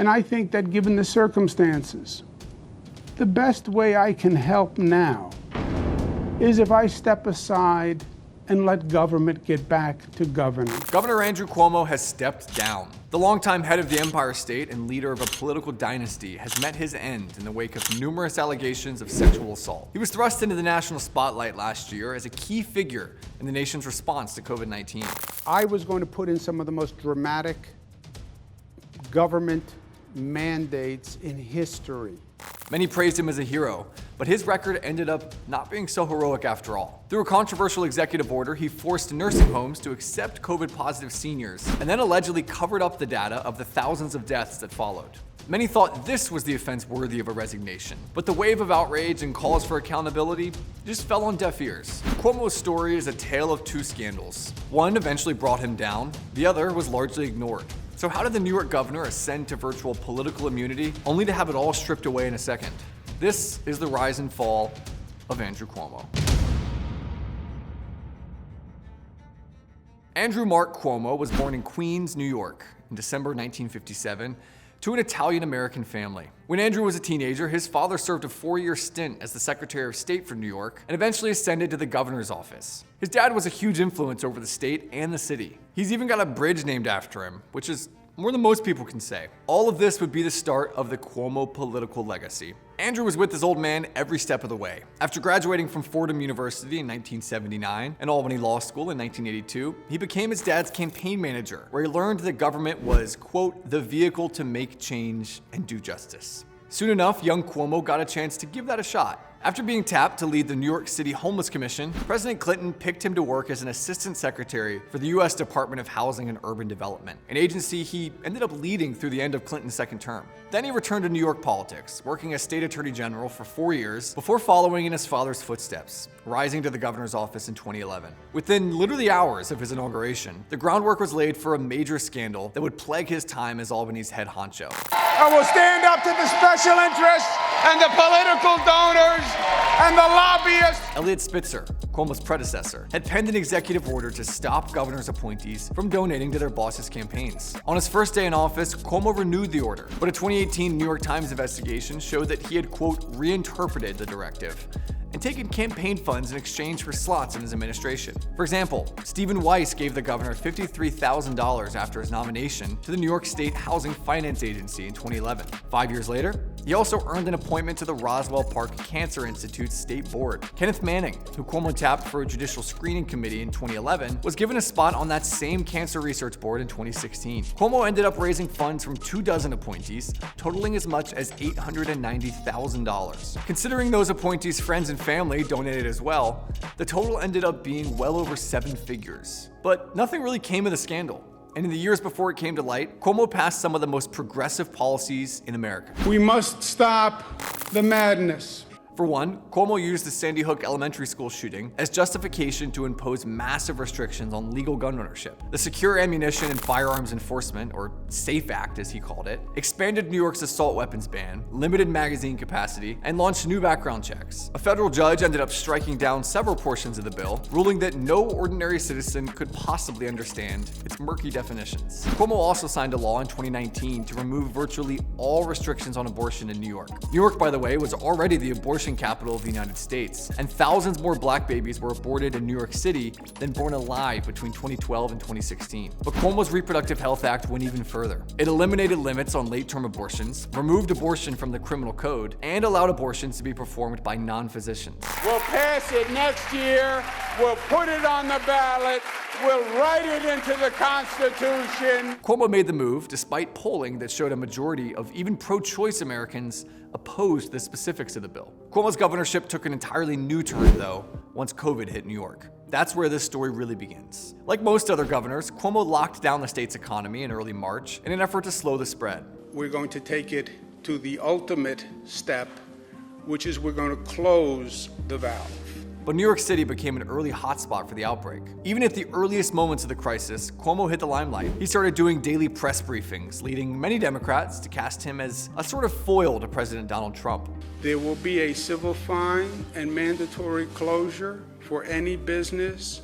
And I think that given the circumstances, the best way I can help now is if I step aside and let government get back to governing. Governor Andrew Cuomo has stepped down. The longtime head of the Empire State and leader of a political dynasty has met his end in the wake of numerous allegations of sexual assault. He was thrust into the national spotlight last year as a key figure in the nation's response to COVID-19. I was going to put in some of the most dramatic government mandates in history. Many praised him as a hero, but his record ended up not being so heroic after all. Through a controversial executive order, he forced nursing homes to accept COVID-positive seniors and then allegedly covered up the data of the thousands of deaths that followed. Many thought this was the offense worthy of a resignation, but the wave of outrage and calls for accountability just fell on deaf ears. Cuomo's story is a tale of two scandals. One eventually brought him down, the other was largely ignored. So how did the New York governor ascend to virtual political immunity, only to have it all stripped away in a second? This is the rise and fall of Andrew Cuomo. Andrew Mark Cuomo was born in Queens, New York in December 1957 to an Italian-American family. When Andrew was a teenager, his father served a 4-year stint as the Secretary of State for New York and eventually ascended to the governor's office. His dad was a huge influence over the state and the city. He's even got a bridge named after him, which is more than most people can say. All of this would be the start of the Cuomo political legacy. Andrew was with his old man every step of the way. After graduating from Fordham University in 1979 and Albany Law School in 1982, he became his dad's campaign manager, where he learned that government was, quote, the vehicle to make change and do justice. Soon enough, young Cuomo got a chance to give that a shot. After being tapped to lead the New York City Homeless Commission, President Clinton picked him to work as an assistant secretary for the U.S. Department of Housing and Urban Development, an agency he ended up leading through the end of Clinton's second term. Then he returned to New York politics, working as state attorney general for 4 years before following in his father's footsteps, rising to the governor's office in 2011. Within literally hours of his inauguration, the groundwork was laid for a major scandal that would plague his time as Albany's head honcho. I will stand up to the special interests and the political donors and the lobbyists. Eliot Spitzer, Cuomo's predecessor, had penned an executive order to stop governors' appointees from donating to their bosses' campaigns. On his first day in office, Cuomo renewed the order, but a 2018 New York Times investigation showed that he had, quote, reinterpreted the directive and taken campaign funds in exchange for slots in his administration. For example, Stephen Weiss gave the governor $53,000 after his nomination to the New York State Housing Finance Agency in 2011. 5 years later, he also earned an appointment to the Roswell Park Cancer Institute's state board. Kenneth Manning, who Cuomo tapped for a judicial screening committee in 2011, was given a spot on that same cancer research board in 2016. Cuomo ended up raising funds from 24 appointees, totaling as much as $890,000. Considering those appointees' friends and family donated as well, the total ended up being well over 7 figures. But nothing really came of the scandal. And in the years before it came to light, Cuomo passed some of the most progressive policies in America. We must stop the madness. For one, Cuomo used the Sandy Hook Elementary School shooting as justification to impose massive restrictions on legal gun ownership. The Secure Ammunition and Firearms Enforcement, or SAFE Act as he called it, expanded New York's assault weapons ban, limited magazine capacity, and launched new background checks. A federal judge ended up striking down several portions of the bill, ruling that no ordinary citizen could possibly understand its murky definitions. Cuomo also signed a law in 2019 to remove virtually all restrictions on abortion in New York. New York, by the way, was already the abortion capital of the United States, and thousands more black babies were aborted in New York City than born alive between 2012 and 2016. But Cuomo's Reproductive Health Act went even further. It eliminated limits on late-term abortions, removed abortion from the criminal code, and allowed abortions to be performed by non-physicians. We'll pass it next year. We'll put it on the ballot. We'll write it into the Constitution. Cuomo made the move despite polling that showed a majority of even pro-choice Americans opposed the specifics of the bill. Cuomo's governorship took an entirely new turn, though, once COVID hit New York. That's where this story really begins. Like most other governors, Cuomo locked down the state's economy in early March in an effort to slow the spread. We're going to take it to the ultimate step, which is we're going to close the valve. But New York City became an early hotspot for the outbreak. Even at the earliest moments of the crisis, Cuomo hit the limelight. He started doing daily press briefings, leading many Democrats to cast him as a sort of foil to President Donald Trump. There will be a civil fine and mandatory closure for any business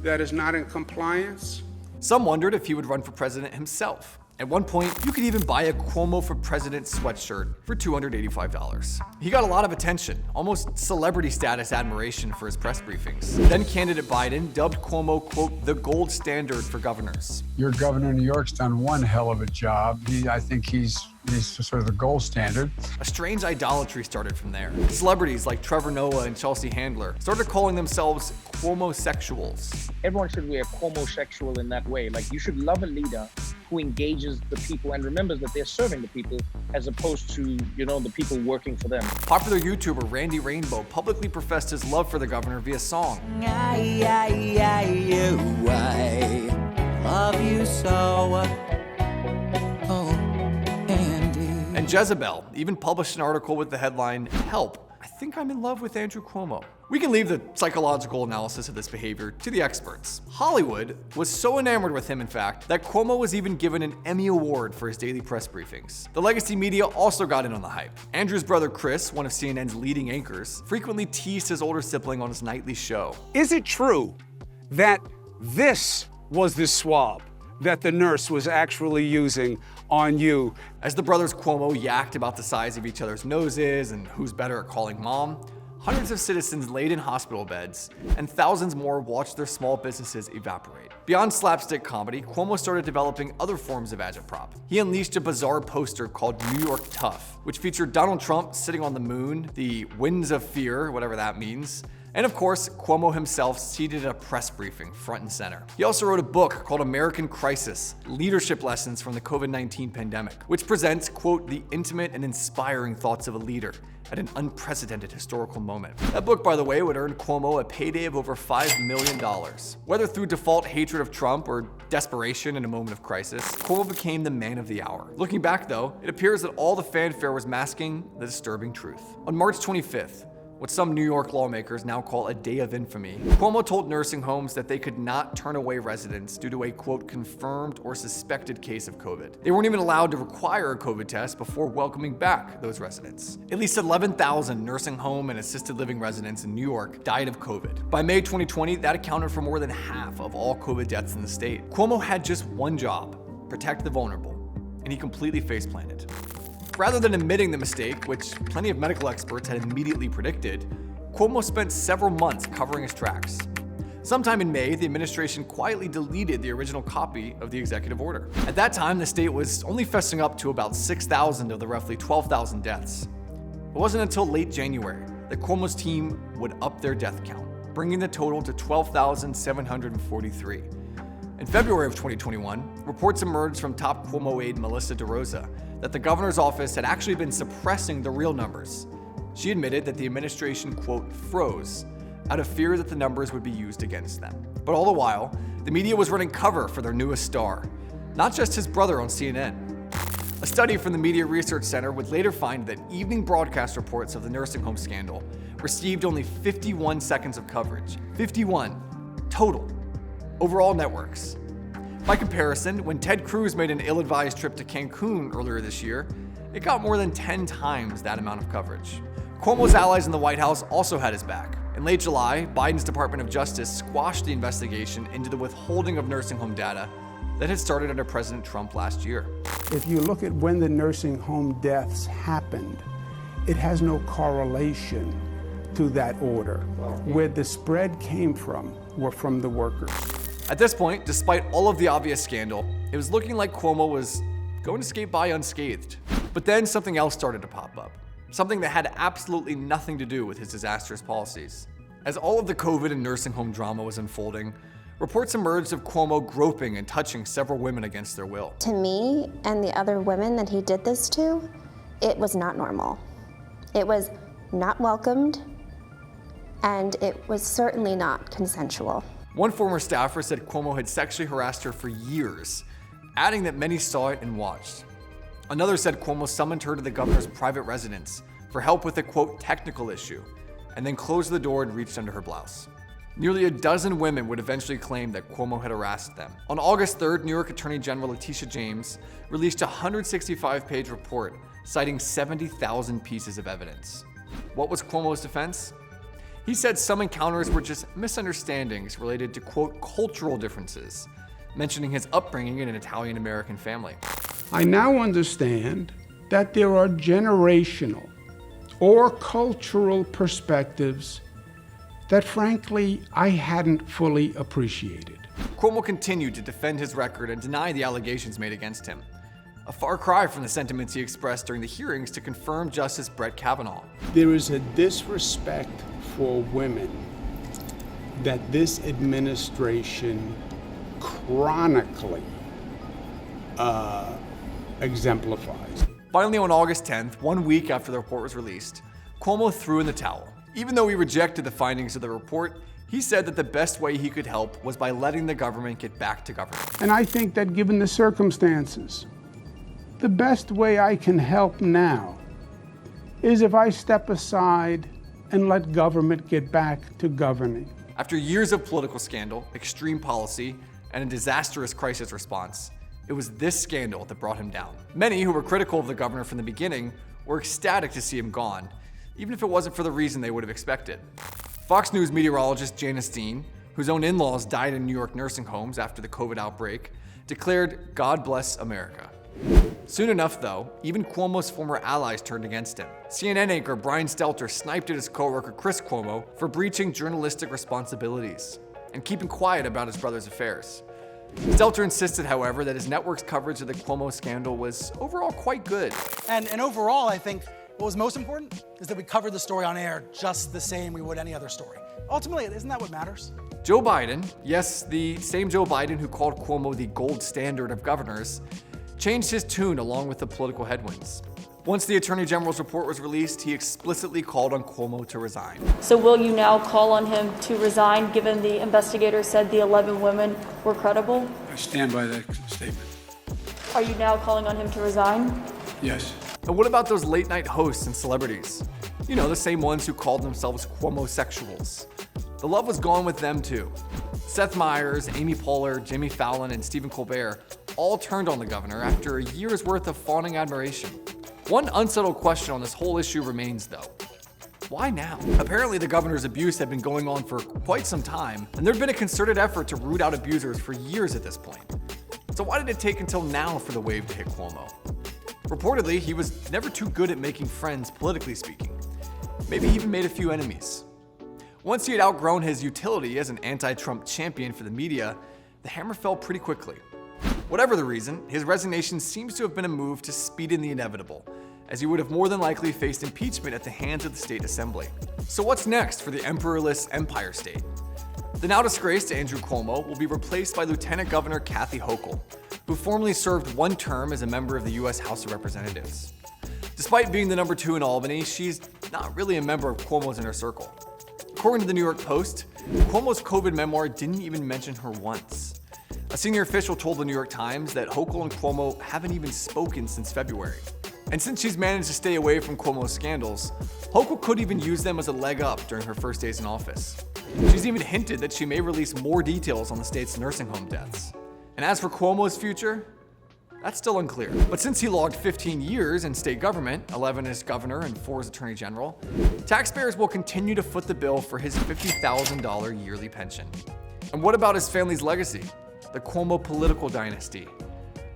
that is not in compliance. Some wondered if he would run for president himself. At one point, you could even buy a Cuomo for President sweatshirt for $285. He got a lot of attention, almost celebrity status admiration for his press briefings. Then candidate Biden dubbed Cuomo, quote, the gold standard for governors. Your governor of New York's done one hell of a job. I think he's sort of the gold standard. A strange idolatry started from there. Celebrities like Trevor Noah and Chelsea Handler started calling themselves Cuomo-sexuals. Everyone should be a Cuomo-sexual in that way. Like, you should love a leader who engages the people and remembers that they're serving the people as opposed to, the people working for them. Popular YouTuber Randy Rainbow publicly professed his love for the governor via song. I love you so. And Jezebel even published an article with the headline, "Help, I think I'm in love with Andrew Cuomo." We can leave the psychological analysis of this behavior to the experts. Hollywood was so enamored with him, in fact, that Cuomo was even given an Emmy Award for his daily press briefings. The legacy media also got in on the hype. Andrew's brother Chris, one of CNN's leading anchors, frequently teased his older sibling on his nightly show. Is it true that this was the swab that the nurse was actually using on you? As the brothers Cuomo yacked about the size of each other's noses and who's better at calling mom, hundreds of citizens laid in hospital beds, and thousands more watched their small businesses evaporate. Beyond slapstick comedy, Cuomo started developing other forms of agitprop. He unleashed a bizarre poster called New York Tough, which featured Donald Trump sitting on the moon, the winds of fear, whatever that means, and of course, Cuomo himself seated at a press briefing front and center. He also wrote a book called American Crisis: Leadership Lessons from the COVID-19 Pandemic, which presents, quote, the intimate and inspiring thoughts of a leader at an unprecedented historical moment. That book, by the way, would earn Cuomo a payday of over $5 million. Whether through default hatred of Trump or desperation in a moment of crisis, Cuomo became the man of the hour. Looking back, though, it appears that all the fanfare was masking the disturbing truth. On March 25th, what some New York lawmakers now call a day of infamy, Cuomo told nursing homes that they could not turn away residents due to a, quote, confirmed or suspected case of COVID. They weren't even allowed to require a COVID test before welcoming back those residents. At least 11,000 nursing home and assisted living residents in New York died of COVID. By May 2020, that accounted for more than half of all COVID deaths in the state. Cuomo had just one job: protect the vulnerable, and he completely face-planted. Rather than admitting the mistake, which plenty of medical experts had immediately predicted, Cuomo spent several months covering his tracks. Sometime in May, the administration quietly deleted the original copy of the executive order. At that time, the state was only fessing up to about 6,000 of the roughly 12,000 deaths. It wasn't until late January that Cuomo's team would up their death count, bringing the total to 12,743. In February of 2021, reports emerged from top Cuomo aide Melissa DeRosa that the governor's office had actually been suppressing the real numbers. She admitted that the administration, quote, froze out of fear that the numbers would be used against them. But all the while, the media was running cover for their newest star, not just his brother on CNN. A study from the Media Research Center would later find that evening broadcast reports of the nursing home scandal received only 51 seconds of coverage. 51 total over all networks. By comparison, when Ted Cruz made an ill-advised trip to Cancun earlier this year, it got more than 10 times that amount of coverage. Cuomo's allies in the White House also had his back. In late July, Biden's Department of Justice squashed the investigation into the withholding of nursing home data that had started under President Trump last year. If you look at when the nursing home deaths happened, it has no correlation to that order. Where the spread came from were from the workers. At this point, despite all of the obvious scandal, it was looking like Cuomo was going to skate by unscathed. But then something else started to pop up, something that had absolutely nothing to do with his disastrous policies. As all of the COVID and nursing home drama was unfolding, reports emerged of Cuomo groping and touching several women against their will. To me and the other women that he did this to, it was not normal. It was not welcomed, and it was certainly not consensual. One former staffer said Cuomo had sexually harassed her for years, adding that many saw it and watched. Another said Cuomo summoned her to the governor's private residence for help with a, quote, technical issue, and then closed the door and reached under her blouse. Nearly a dozen women would eventually claim that Cuomo had harassed them. On August 3rd, New York Attorney General Letitia James released a 165-page report citing 70,000 pieces of evidence. What was Cuomo's defense? He said some encounters were just misunderstandings related to, quote, cultural differences, mentioning his upbringing in an Italian-American family. I now understand that there are generational or cultural perspectives that, frankly, I hadn't fully appreciated. Cuomo continued to defend his record and deny the allegations made against him. A far cry from the sentiments he expressed during the hearings to confirm Justice Brett Kavanaugh. There is a disrespect for women that this administration chronically exemplifies. Finally, on August 10th, 1 week after the report was released, Cuomo threw in the towel. Even though he rejected the findings of the report, he said that the best way he could help was by letting the government get back to government. And I think that given the circumstances, the best way I can help now is if I step aside and let government get back to governing. After years of political scandal, extreme policy, and a disastrous crisis response, it was this scandal that brought him down. Many who were critical of the governor from the beginning were ecstatic to see him gone, even if it wasn't for the reason they would have expected. Fox News meteorologist Janice Dean, whose own in-laws died in New York nursing homes after the COVID outbreak, declared, "God bless America." Soon enough, though, even Cuomo's former allies turned against him. CNN anchor Brian Stelter sniped at his co-worker Chris Cuomo for breaching journalistic responsibilities and keeping quiet about his brother's affairs. Stelter insisted, however, that his network's coverage of the Cuomo scandal was overall quite good. And overall, I think what was most important is that we covered the story on air just the same we would any other story. Ultimately, isn't that what matters? Joe Biden, yes, the same Joe Biden who called Cuomo the gold standard of governors, changed his tune along with the political headwinds. Once the Attorney General's report was released, he explicitly called on Cuomo to resign. So will you now call on him to resign, given the investigator said the 11 women were credible? I stand by that statement. Are you now calling on him to resign? Yes. And what about those late night hosts and celebrities? You know, the same ones who called themselves Cuomo-sexuals. The love was gone with them too. Seth Meyers, Amy Poehler, Jimmy Fallon, and Stephen Colbert all turned on the governor after a year's worth of fawning admiration. One unsettled question on this whole issue remains, though. Why now? Apparently, the governor's abuse had been going on for quite some time, and there'd been a concerted effort to root out abusers for years at this point. So why did it take until now for the wave to hit Cuomo? Reportedly, he was never too good at making friends, politically speaking. Maybe he even made a few enemies. Once he had outgrown his utility as an anti-Trump champion for the media, the hammer fell pretty quickly. Whatever the reason, his resignation seems to have been a move to speed in the inevitable, as he would have more than likely faced impeachment at the hands of the state assembly. So what's next for the emperorless Empire State? The now disgraced Andrew Cuomo will be replaced by Lieutenant Governor Kathy Hochul, who formerly served one term as a member of the U.S. House of Representatives. Despite being the number 2 in Albany, she's not really a member of Cuomo's inner circle. According to the New York Post, Cuomo's COVID memoir didn't even mention her once. A senior official told the New York Times that Hochul and Cuomo haven't even spoken since February. And since she's managed to stay away from Cuomo's scandals, Hochul could even use them as a leg up during her first days in office. She's even hinted that she may release more details on the state's nursing home deaths. And as for Cuomo's future, that's still unclear. But since he logged 15 years in state government, 11 as governor and 4 as attorney general, taxpayers will continue to foot the bill for his $50,000 yearly pension. And what about his family's legacy? The Cuomo political dynasty.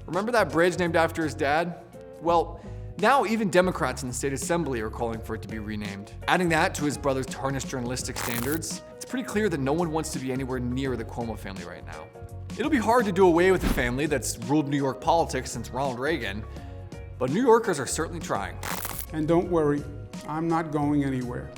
Remember that bridge named after his dad? Well, now even Democrats in the state assembly are calling for it to be renamed. Adding that to his brother's tarnished journalistic standards, it's pretty clear that no one wants to be anywhere near the Cuomo family right now. It'll be hard to do away with a family that's ruled New York politics since Ronald Reagan, but New Yorkers are certainly trying. And don't worry, I'm not going anywhere.